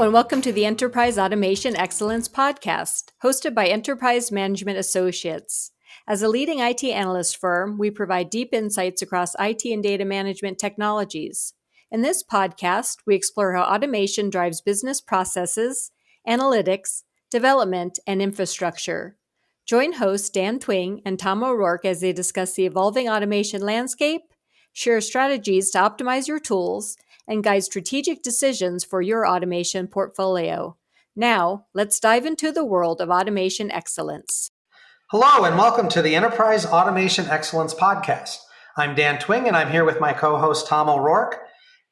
Hello, and welcome to the Enterprise Automation Excellence Podcast, hosted by Enterprise Management Associates. As a leading IT analyst firm, we provide deep insights across IT and data management technologies. In this podcast, we explore how automation drives business processes, analytics, development, and infrastructure. Join hosts Dan Twing and Tom O'Rourke as they discuss the evolving automation landscape, share strategies to optimize your tools, and guide strategic decisions for your automation portfolio. Now, let's dive into the world of automation excellence. Hello, and welcome to the Enterprise Automation Excellence Podcast. I'm Dan Twing, and I'm here with my co-host, Tom O'Rourke.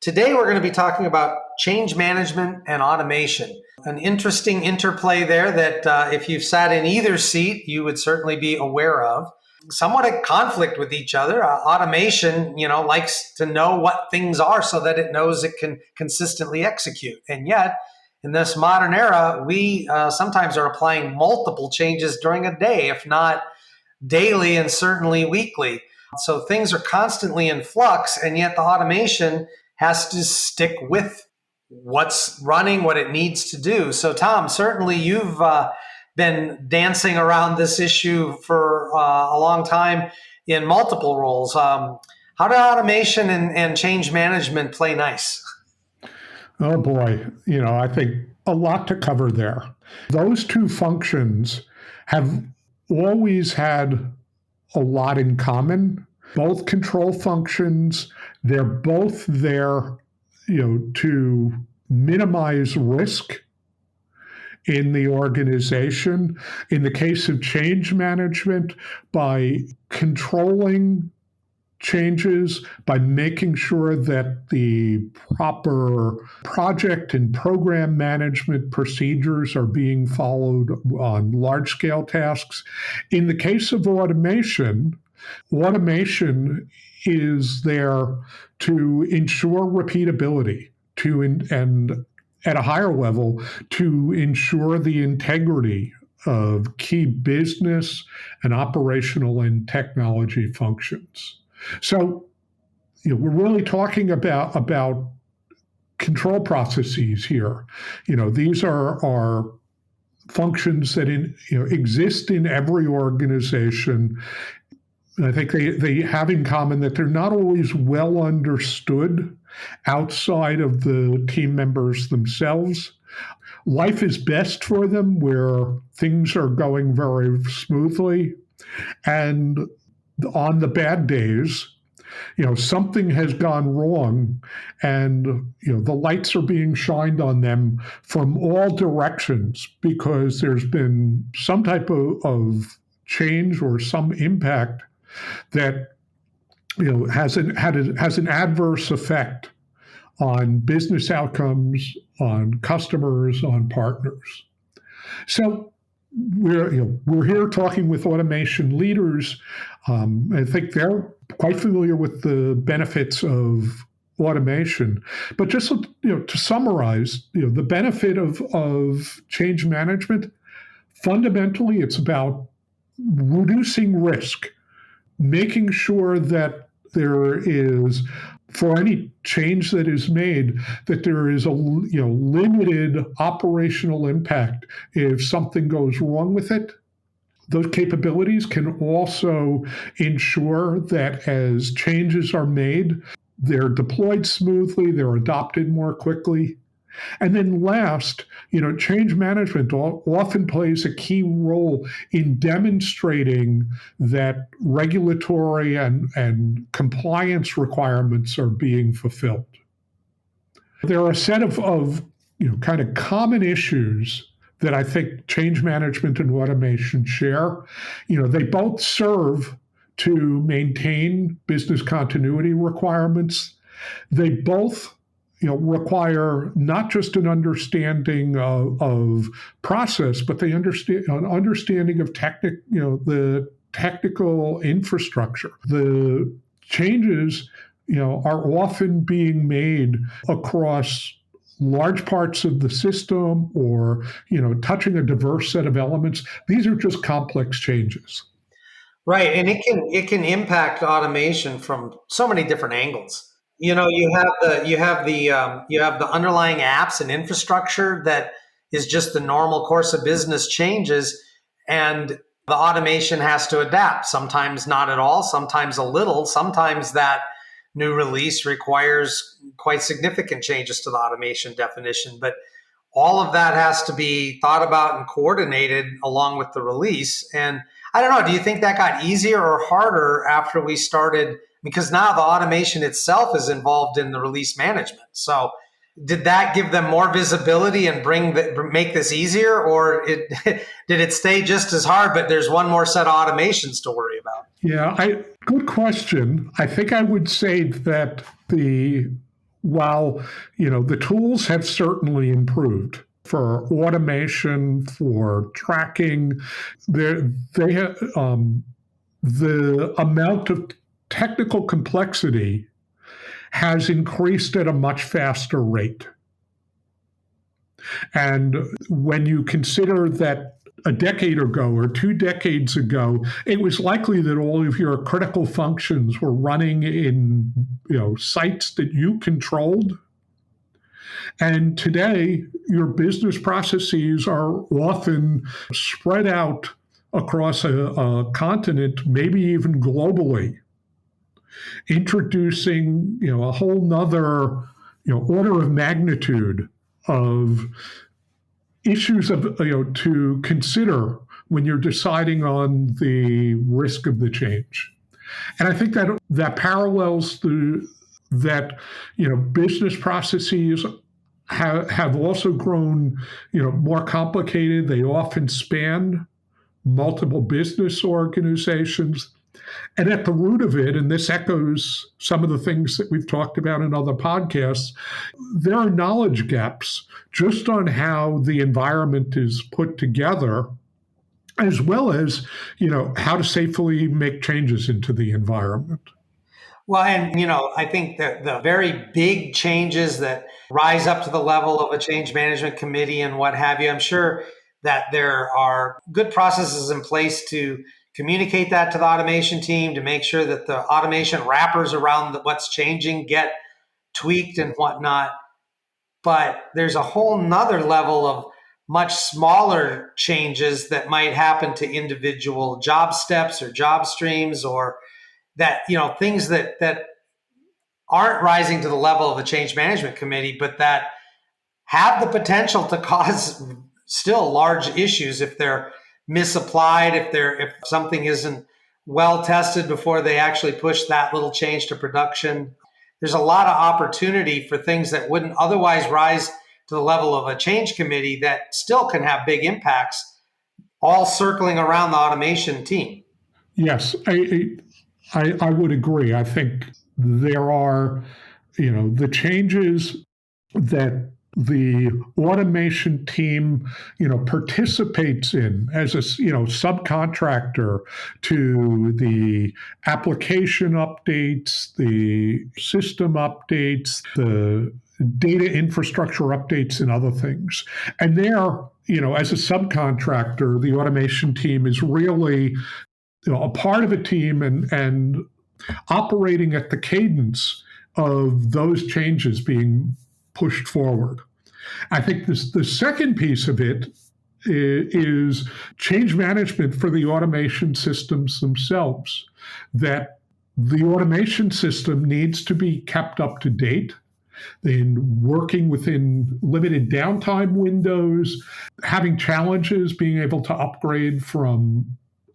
Today, we're going to be talking about change management and automation. An interesting interplay there that if you've sat in either seat, you would certainly be aware of. Somewhat at conflict with each other. Automation, likes to know what things are so that it knows it can consistently execute. And yet, in this modern era, we sometimes are applying multiple changes during a day, if not daily and certainly weekly. So things are constantly in flux, and yet the automation has to stick with what's running, what it needs to do. So Tom, certainly you've been dancing around this issue for a long time in multiple roles. How do automation and change management play nice? Oh boy, I think a lot to cover there. Those two functions have always had a lot in common. Both control functions, they're both there, to minimize risk in the organization. In the case of change management, by controlling changes, by making sure that the proper project and program management procedures are being followed on large-scale tasks. In the case of automation is there to ensure repeatability, and at a higher level, to ensure the integrity of key business and operational and technology functions. So, we're really talking about control processes here. These are functions that exist in every organization. And I think they have in common that they're not always well understood outside of the team members themselves. Life is best for them where things are going very smoothly. And on the bad days, something has gone wrong, and the lights are being shined on them from all directions because there's been some type of change or some impact that has an adverse effect on business outcomes, on customers, on partners. So we're here talking with automation leaders. I think they're quite familiar with the benefits of automation. But just to summarize, the benefit of change management, fundamentally, it's about reducing risk, making sure that there is, for any change that is made, that there is a limited operational impact if something goes wrong with it. Those capabilities can also ensure that as changes are made, they're deployed smoothly, they're adopted more quickly. And then last, change management often plays a key role in demonstrating that regulatory and compliance requirements are being fulfilled. There are a set of kind of common issues that I think change management and automation share. They both serve to maintain business continuity requirements. They both require not just an understanding of process, but they understand an understanding of the technical infrastructure. The changes, are often being made across large parts of the system or, touching a diverse set of elements. These are just complex changes. Right, and it can impact automation from so many different angles. You have the underlying apps and infrastructure that is just the normal course of business changes, and the automation has to adapt. Sometimes not at all, sometimes a little, sometimes that new release requires quite significant changes to the automation definition. But all of that has to be thought about and coordinated along with the release. And I don't know, do you think that got easier or harder after we started? Because now the automation itself is involved in the release management. So did that give them more visibility and make this easier, or did it stay just as hard, but there's one more set of automations to worry about? Yeah, good question. I think I would say that while the tools have certainly improved for automation, for tracking, the amount of technical complexity has increased at a much faster rate. And when you consider that a decade ago or 2 decades ago, it was likely that all of your critical functions were running in sites that you controlled. And today, your business processes are often spread out across a continent, maybe even globally, introducing a whole nother order of magnitude of issues to consider when you're deciding on the risk of the change. And I think that parallels that business processes have also grown more complicated. They often span multiple business organizations. And at the root of it, and this echoes some of the things that we've talked about in other podcasts, there are knowledge gaps just on how the environment is put together, as well as, how to safely make changes into the environment. Well, and, I think that the very big changes that rise up to the level of a change management committee and what have you, I'm sure that there are good processes in place to communicate that to the automation team, to make sure that the automation wrappers around what's changing get tweaked and whatnot. But there's a whole nother level of much smaller changes that might happen to individual job steps or job streams, or that, things that aren't rising to the level of a change management committee, but that have the potential to cause still large issues if they're misapplied, if something isn't well tested before they actually push that little change to production. There's a lot of opportunity for things that wouldn't otherwise rise to the level of a change committee that still can have big impacts, all circling around the automation team. Yes, I would agree. I think there are, the changes that the automation team, participates in as a, subcontractor to the application updates, the system updates, the data infrastructure updates, and other things. And there, as a subcontractor, the automation team is really, a part of a team and operating at the cadence of those changes being pushed forward. I think the second piece of it is change management for the automation systems themselves, that the automation system needs to be kept up to date in working within limited downtime windows, having challenges, being able to upgrade from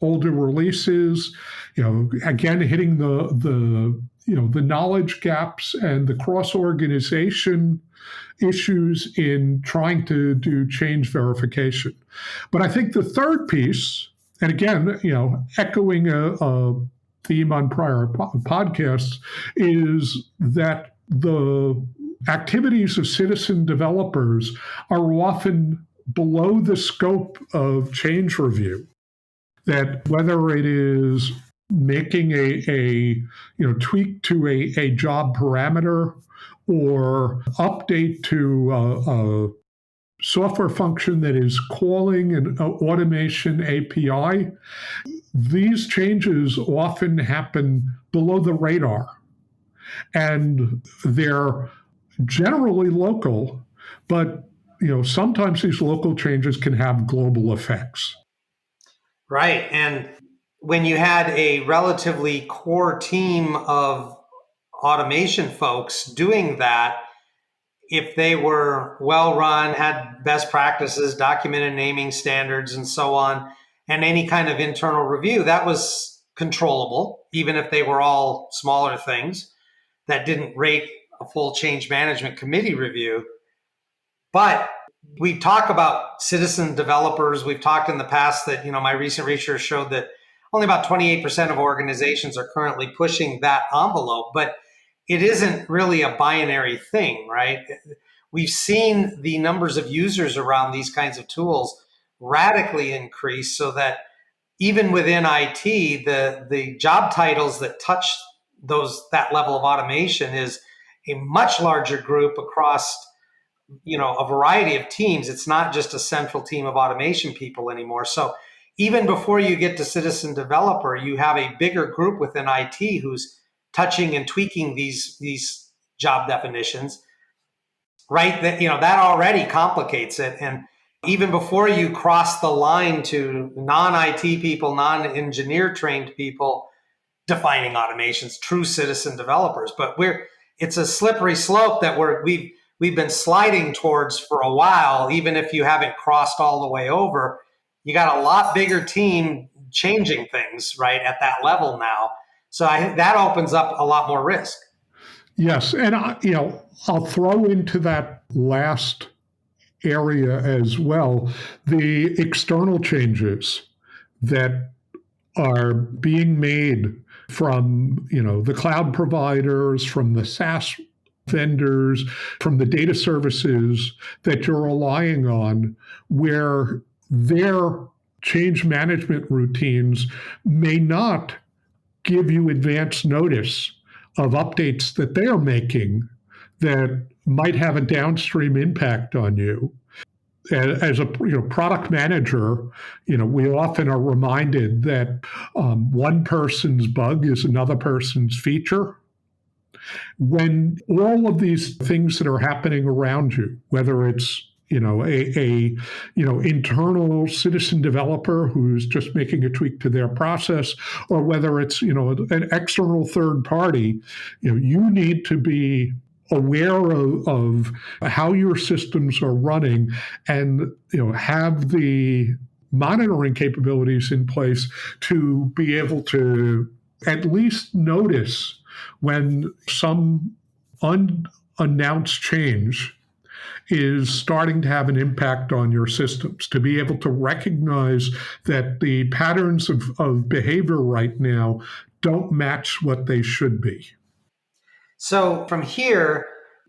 older releases, again, hitting the knowledge gaps and the cross-organization issues in trying to do change verification. But I think the third piece, and again, echoing a theme on prior podcasts, is that the activities of citizen developers are often below the scope of change review. That whether it is making a tweak to a job parameter or update to a software function that is calling an automation API, these changes often happen below the radar. and they're generally local, but sometimes these local changes can have global effects. Right. And when you had a relatively core team of automation folks doing that, if they were well run, had best practices, documented naming standards, and so on, and any kind of internal review, that was controllable, even if they were all smaller things that didn't rate a full change management committee review. But we talk about citizen developers. We've talked in the past that, my recent research showed that only about 28% of organizations are currently pushing that envelope, but it isn't really a binary thing, right? We've seen the numbers of users around these kinds of tools radically increase, so that even within IT, the job titles that touch that level of automation is a much larger group across a variety of teams. It's not just a central team of automation people anymore. So even before you get to citizen developer, you have a bigger group within IT who's touching and tweaking these job definitions, right? That already complicates it. And even before you cross the line to non-IT people, non-engineer trained people defining automations, true citizen developers. But it's a slippery slope that we've been sliding towards for a while. Even if you haven't crossed all the way over, you got a lot bigger team changing things right at that level now. So I think that opens up a lot more risk. Yes, and I'll throw into that last area as well the external changes that are being made from the cloud providers, from the SaaS vendors, from the data services that you're relying on, where their change management routines may not give you advance notice of updates that they are making that might have a downstream impact on you. As a product manager, we often are reminded that one person's bug is another person's feature. When all of these things that are happening around you, whether it's a internal citizen developer who's just making a tweak to their process, or whether it's an external third party, you need to be aware of how your systems are running, and have the monitoring capabilities in place to be able to at least notice when some unannounced change is starting to have an impact on your systems, to be able to recognize that the patterns of behavior right now don't match what they should be. So from here,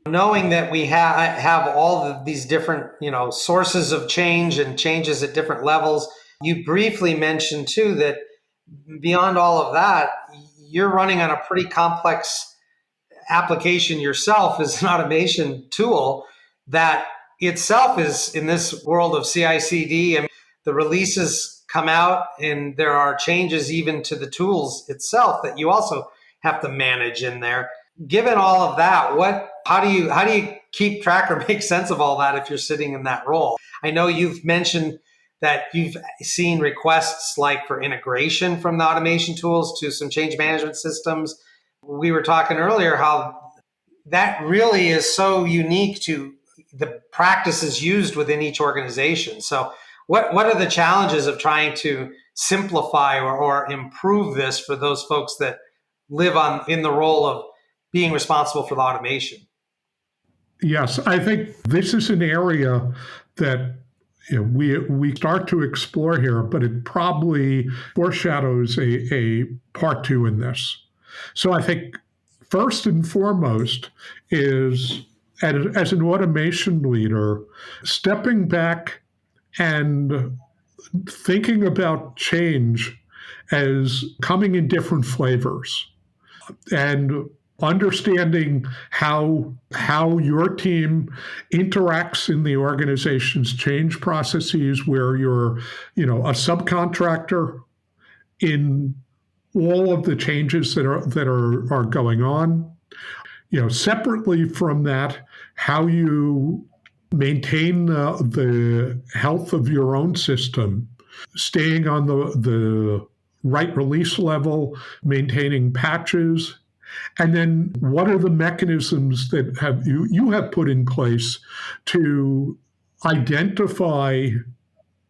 knowing that we have all of these different sources of change and changes at different levels, you briefly mentioned too that beyond all of that, you're running on a pretty complex application yourself as an automation tool that itself is in this world of CI/CD, and the releases come out and there are changes even to the tools itself that you also have to manage in there. Given all of that, how do you keep track or make sense of all that if you're sitting in that role? I know you've mentioned that you've seen requests like for integration from the automation tools to some change management systems. We were talking earlier how that really is so unique to the practices used within each organization. So what are the challenges of trying to simplify or improve this for those folks that live in the role of being responsible for the automation? Yes, I think this is an area that we start to explore here, but it probably foreshadows a part two in this. So I think first and foremost is, as an automation leader, stepping back and thinking about change as coming in different flavors, and understanding how your team interacts in the organization's change processes, where you're a subcontractor in all of the changes that are going on, Separately from that, how you maintain the health of your own system, staying on the right release level, maintaining patches, and then what are the mechanisms that you have put in place to identify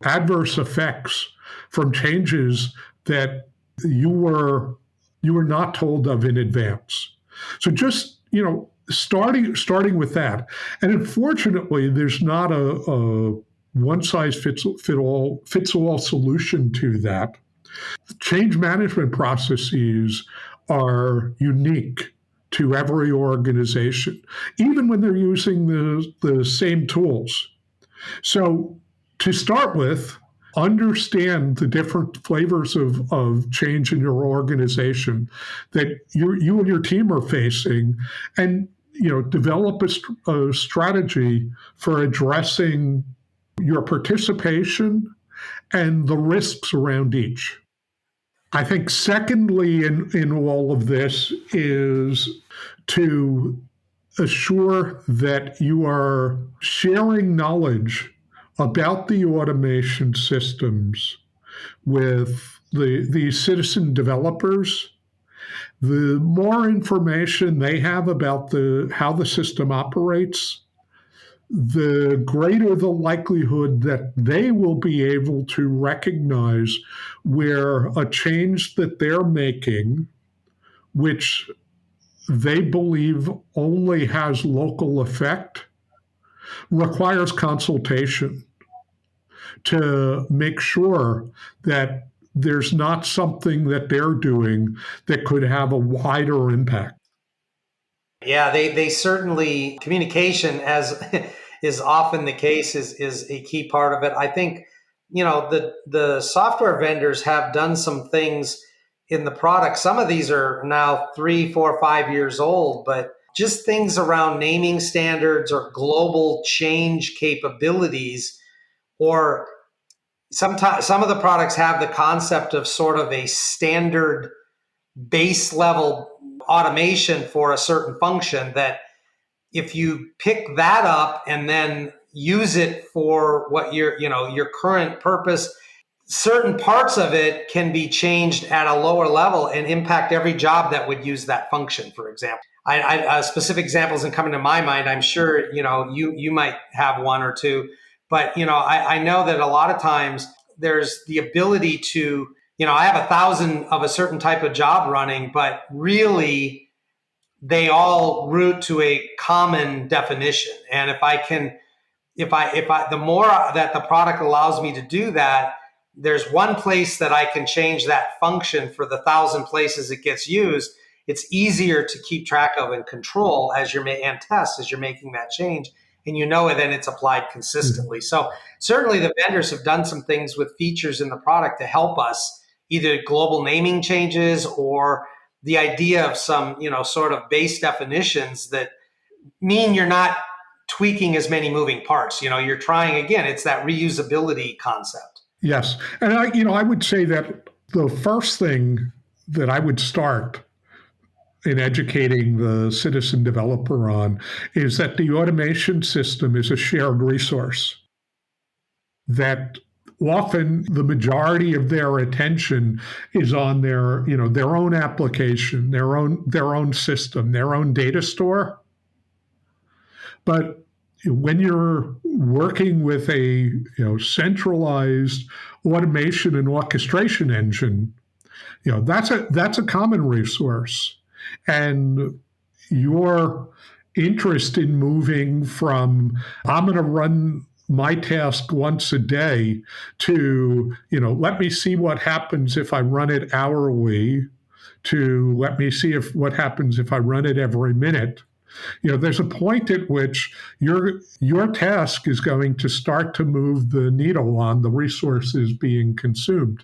adverse effects from changes that you were not told of in advance. So just starting with that, and unfortunately, there's not a one size fits all solution to that. Change management processes are unique to every organization, even when they're using the same tools. So to start with, understand the different flavors of change in your organization that you and your team are facing, and develop a strategy for addressing your participation and the risks around each. I think secondly in all of this is to assure that you are sharing knowledge about the automation systems with the citizen developers. The more information they have about how the system operates, the greater the likelihood that they will be able to recognize where a change that they're making, which they believe only has local effect, requires consultation to make sure that there's not something that they're doing that could have a wider impact. Yeah, they certainly, communication, as is often the case, is a key part of it. I think, the software vendors have done some things in the product. Some of these are now 3, 4, 5 years old, but just things around naming standards or global change capabilities, or sometimes some of the products have the concept of sort of a standard base level automation for a certain function that if you pick that up and then use it for what your current purpose, certain parts of it can be changed at a lower level and impact every job that would use that function, for example. Specific examples isn't coming to my mind. I'm sure you might have one or two, but I know that a lot of times there's the ability to, I have 1,000 of a certain type of job running, but really they all root to a common definition. And the more that the product allows me to do that, there's one place that I can change that function for the 1,000 places it gets used. It's easier to keep track of and control and test as you're making that change. And then it's applied consistently. So certainly the vendors have done some things with features in the product to help us, either global naming changes or the idea of some, sort of base definitions that mean you're not tweaking as many moving parts. You're trying, again, it's that reusability concept. Yes. And I would say that the first thing that I would start in educating the citizen developer on is that the automation system is a shared resource, that often the majority of their attention is on their own application, their own system, their own data store. But when you're working with a centralized automation and orchestration engine, that's a common resource. And your interest in moving from I'm going to run my task once a day to let me see what happens if I run it hourly, to let me see what happens if I run it every minute. There's a point at which your task is going to start to move the needle on the resources being consumed.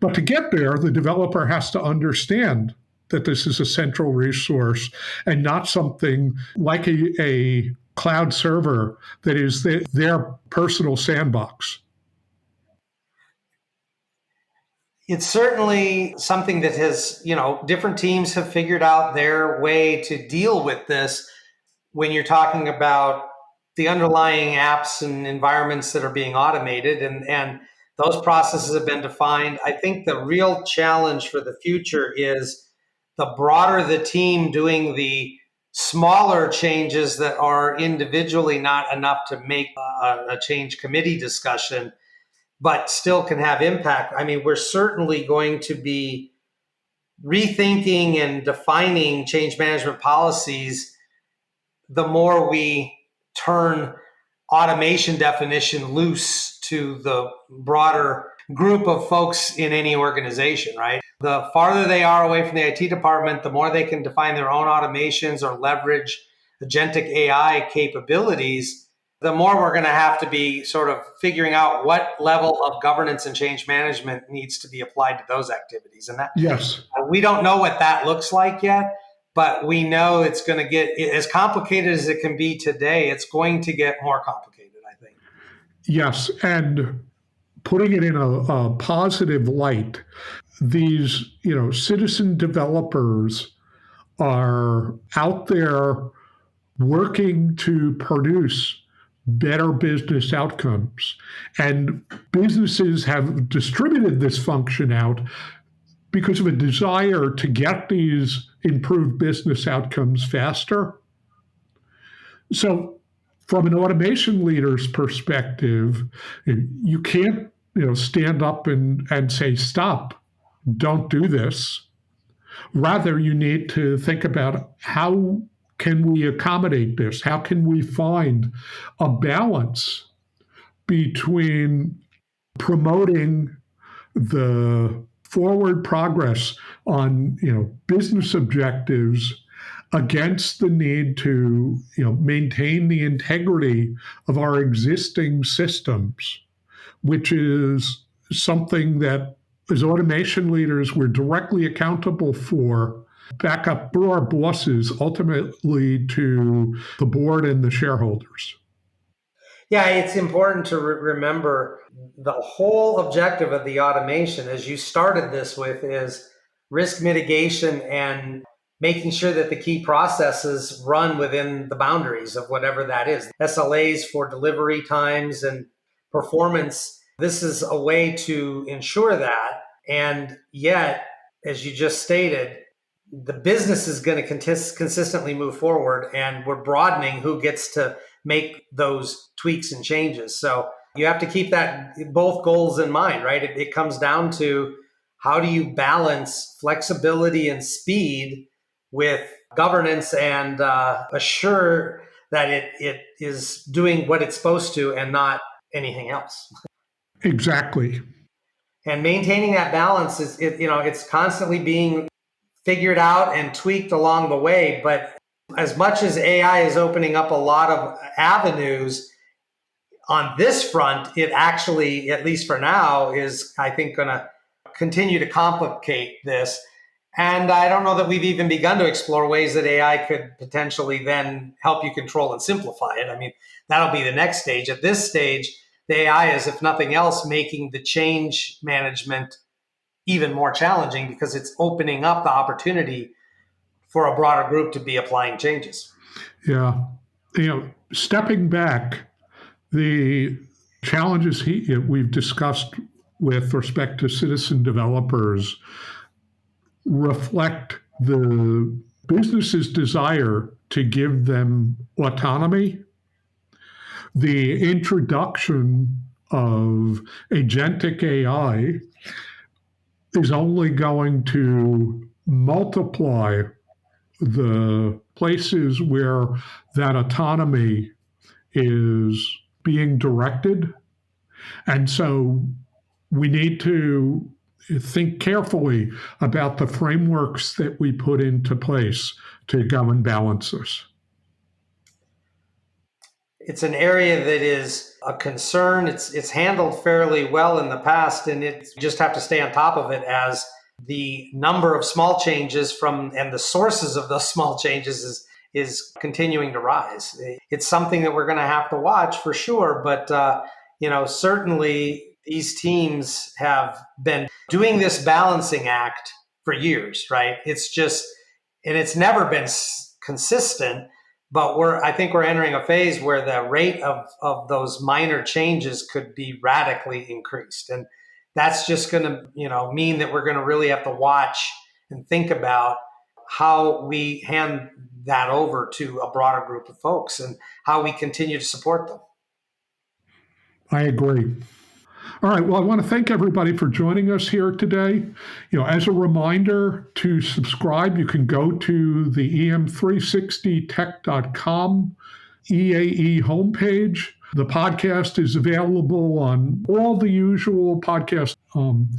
But to get there, the developer has to understand that this is a central resource and not something like a cloud server that is their personal sandbox. It's certainly something that has, different teams have figured out their way to deal with this when you're talking about the underlying apps and environments that are being automated, and those processes have been defined. I think the real challenge for the future is the broader the team doing the smaller changes that are individually not enough to make a change committee discussion, but still can have impact. I mean, we're certainly going to be rethinking and defining change management policies the more we turn automation definition loose to the broader group of folks in any organization, right? The farther they are away from the IT department, the more they can define their own automations or leverage agentic AI capabilities, the more we're going to have to be sort of figuring out what level of governance and change management needs to be applied to those activities. And that, Yes. we don't know what that looks like yet, but we know it's going to get as complicated as it can be today. It's going to get more complicated, I think. Yes. And putting it in a positive light, these, citizen developers are out there working to produce better business outcomes. And businesses have distributed this function out because of a desire to get these improved business outcomes faster. So from an automation leader's perspective, you can't stand up and say, stop, don't do this. Rather, you need to think about how can we accommodate this? How can we find a balance between promoting the forward progress on business objectives against the need to maintain the integrity of our existing systems, which is something that as automation leaders we're directly accountable for back up through our bosses, ultimately to the board and the shareholders. Yeah, it's important to remember the whole objective of the automation, as you started this with, is risk mitigation and making sure that the key processes run within the boundaries of whatever that is. SLAs for delivery times and performance. This is a way to ensure that. And yet, as you just stated, the business is going to consistently move forward, and we're broadening who gets to make those tweaks and changes. So you have to keep both goals in mind, right? It comes down to how do you balance flexibility and speed with governance and assure that it is doing what it's supposed to and not anything else. Exactly. And maintaining that balance it's constantly being figured out and tweaked along the way. But as much as AI is opening up a lot of avenues on this front, it actually, at least for now, is, I think, going to continue to complicate this. And I don't know that we've even begun to explore ways that AI could potentially then help you control and simplify it. I mean, that'll be the next stage. At this stage, the AI is, if nothing else, making the change management even more challenging because it's opening up the opportunity for a broader group to be applying changes. Yeah. Stepping back, the challenges we've discussed with respect to citizen developers reflect the business's desire to give them autonomy. The introduction of agentic AI is only going to multiply the places where that autonomy is being directed. And so we need to think carefully about the frameworks that we put into place to govern balances. It's an area that is a concern. It's handled fairly well in the past, and you just have to stay on top of it as the number of small changes and the sources of those small changes is continuing to rise. It's something that we're going to have to watch for sure, but certainly these teams have been doing this balancing act for years, right? It's just, and it's never been consistent, but I think we're entering a phase where the rate of those minor changes could be radically increased. And that's just going to, mean that we're going to really have to watch and think about how we hand that over to a broader group of folks and how we continue to support them. I agree. All right. Well, I want to thank everybody for joining us here today. As a reminder to subscribe, you can go to the em360tech.com EAE homepage. The podcast is available on all the usual podcast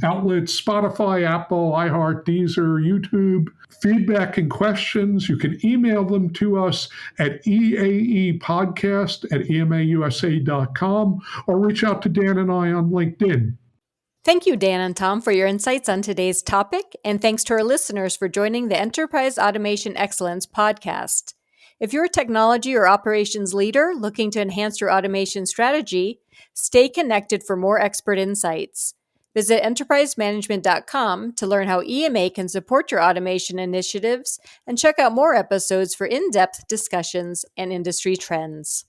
outlets: Spotify, Apple, iHeart, Deezer, YouTube. Feedback and questions, you can email them to us at eaepodcast@emausa.com or reach out to Dan and I on LinkedIn. Thank you, Dan and Tom, for your insights on today's topic, and thanks to our listeners for joining the Enterprise Automation Excellence podcast. If you're a technology or operations leader looking to enhance your automation strategy, stay connected for more expert insights. Visit enterprisemanagement.com to learn how EMA can support your automation initiatives and check out more episodes for in-depth discussions and industry trends.